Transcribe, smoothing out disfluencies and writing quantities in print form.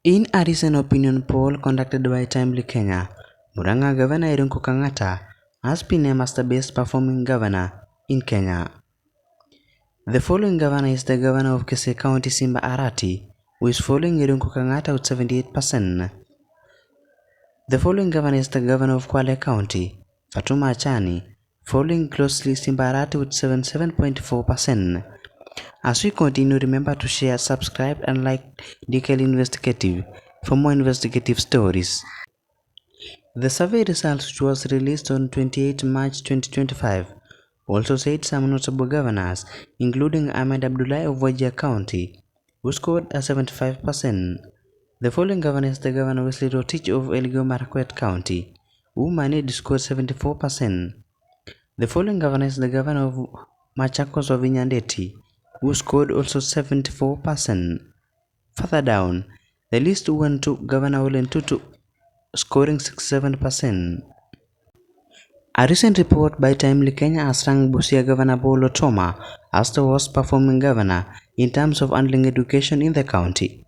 In a recent opinion poll conducted by Timely Kenya, Murang'a Governor Irungu Kang'ata has been named as the best performing governor in Kenya. The following governor is the governor of Kisii County, Simba Arati, who is following Irungu Kang'ata with 78%. The following governor is the governor of Kwale County, Fatuma Achani, following closely Simba Arati with 77.4%. As we continue, remember to share, subscribe and like DKL Investigative for more investigative stories. The survey results, which was released on 28 March 2025, also said some notable governors, including Ahmed Abdullahi of Wajir County, who scored a 75%. The following governor is the governor Wesley Rotich of Elgeyo Marakwet County, who managed to score 74%. The following governor is the governor of Machakos of Nyandeti, who scored also 74%. Further down, the list went to Governor Ole Ntutu, scoring 67%. A recent report by Timely Kenya has ranked Busia Governor Paul Otuoma as the worst performing governor in terms of handling education in the county.